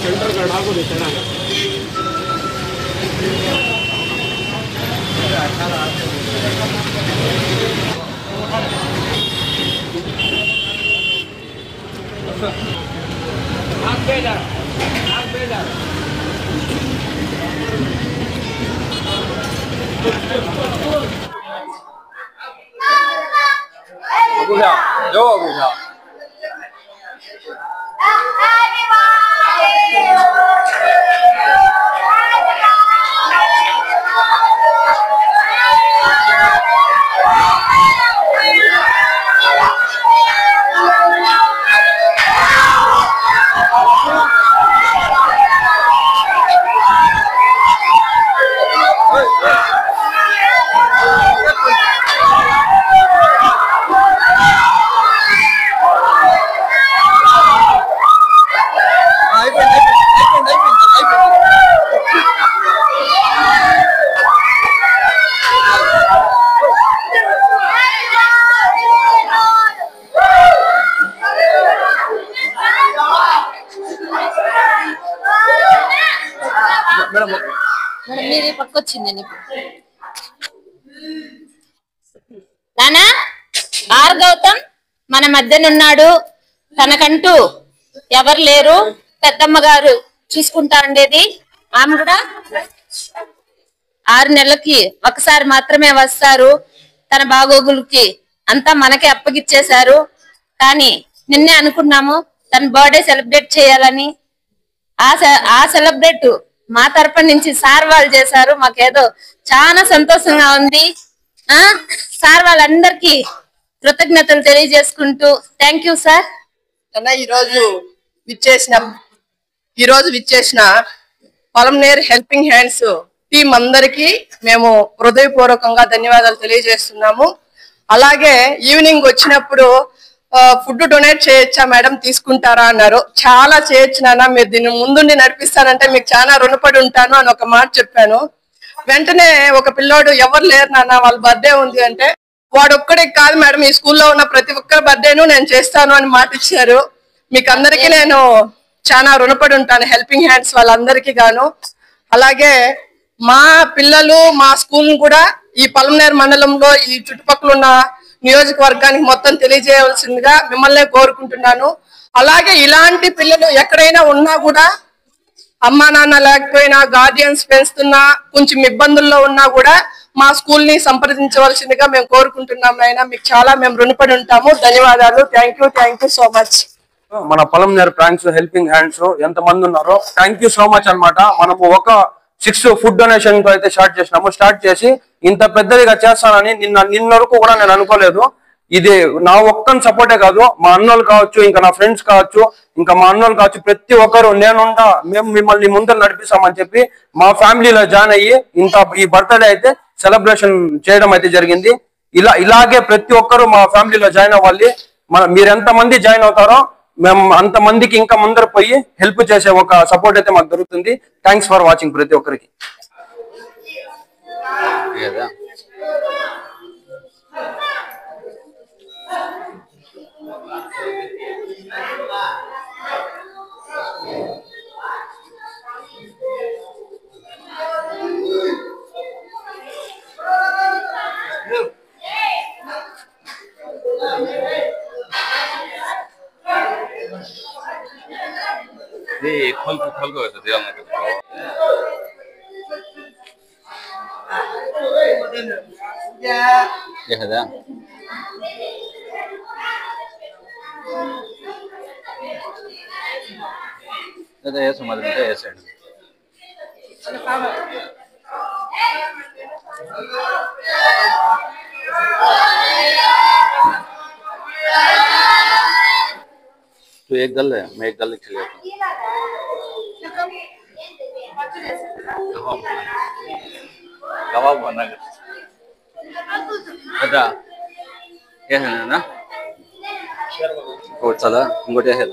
Centre का डाको देते ना अबूजा जो अबूजा మీది పక్కొచ్చిందండి నానా ఆర్ గౌతమ్ మన మధ్యనున్నాడు. తనకంటూ ఎవరు లేరు, పెద్దమ్మ గారు చూసుకుంటా ఉండేది. ఆమె కూడా 6 నెలలకి ఒకసారి మాత్రమే వస్తారు. తన బాగోగులకి అంతా మనకే అప్పగిచ్చేశారు. కానీ నిన్నే అనుకున్నాము తన బర్త్డే సెలబ్రేట్ చేయాలని. ఆ సెలబ్రేట్ మా తరపు నుంచి సార్ వాళ్ళు చేశారు. మాకేదో చాలా సంతోషంగా ఉంది. సార్ వాళ్ళందరికీ కృతజ్ఞతలు తెలియజేసుకుంటూ థ్యాంక్ యూ సార్. ఈ రోజు విచ్చేసిన పలమనేర్ హెల్పింగ్ హ్యాండ్స్ టీం అందరికీ మేము హృదయపూర్వకంగా ధన్యవాదాలు తెలియజేస్తున్నాము. అలాగే ఈవినింగ్ వచ్చినప్పుడు ఫుడ్ డొనేట్ చేయొచ్చా మేడం, తీసుకుంటారా అన్నారు. చాలా చేయొచ్చు నాన్న, మీరు దీన్ని ముందుండి నడిపిస్తానంటే మీకు చాలా రుణపడి ఉంటాను అని ఒక మాట చెప్పాను. వెంటనే ఒక పిల్లోడు ఎవరు లేరు నాన్న వాళ్ళ బర్త్డే ఉంది అంటే, వాడు ఒక్కడికి కాదు మేడం, ఈ స్కూల్లో ఉన్న ప్రతి ఒక్కరి బర్త్డేను నేను చేస్తాను అని మాట ఇచ్చారు. మీకు అందరికీ నేను చాలా రుణపడి ఉంటాను, హెల్పింగ్ హ్యాండ్స్ వాళ్ళందరికీ గాను. అలాగే మా పిల్లలు మా స్కూల్ కూడా ఈ పలమనేర్ మండలంలో ఈ చుట్టుపక్కల ఉన్న నియోజకవర్గానికి మొత్తం తెలియజేయవలసిందిగా మిమ్మల్ని కోరుకుంటున్నాను. అలాగే ఇలాంటి పిల్లలు ఎక్కడైనా ఉన్నా కూడా, అమ్మా నాన్న లేకపోయినా, గార్డియన్స్ పెంచుతున్నా, కొంచెం ఇబ్బందుల్లో ఉన్నా కూడా మా స్కూల్ ని సంప్రదించవలసిందిగా మేము కోరుకుంటున్నాం. నాయన మీకు చాలా మేము రుణపడి ఉంటాము. ధన్యవాదాలు. Thank you so much. మన పలమనేర్ ప్రాంక్స్ హెల్పింగ్ హ్యాండ్స్ ఎంత మంది ఉన్నారో థ్యాంక్ యూ సో మచ్ అన్నమాట. మనము ఒక 6 ఫుడ్ డొనేషన్ తో అయితే స్టార్ట్ చేసి ఇంత పెద్దదిగా చేస్తానని నిన్న వరకు కూడా నేను అనుకోలేదు. ఇది నా ఒక్కని సపోర్టే కాదు, మా అన్నోళ్ళు కావచ్చు, ఇంకా నా ఫ్రెండ్స్ కావచ్చు, ఇంకా మా అన్నోళ్ళు కావచ్చు, ప్రతి ఒక్కరు నేనుండా మేము మిమ్మల్ని ముందర నడిపిస్తామని చెప్పి మా ఫ్యామిలీలో జాయిన్ అయ్యి ఈ బర్త్డే అయితే సెలబ్రేషన్ చేయడం అయితే జరిగింది. ఇలాగే ప్రతి ఒక్కరు మా ఫ్యామిలీలో జాయిన్ అవ్వాలి. మీరు ఎంత మంది జాయిన్ అవుతారో మేము అంత మందికి ఇంకా ముందర పోయి హెల్ప్ చేసే ఒక సపోర్ట్ అయితే మాకు దొరుకుతుంది. థ్యాంక్స్ ఫర్ వాచింగ్ ప్రతి ఒక్కరికి. खोल को ऐसे दिया ना ये है ना ये समझ में है ऐसे तो एक गल है, मैं एक गल लिख लेता हूँ। कबाब बना बेटा ये है ना वो चला इंकोटे है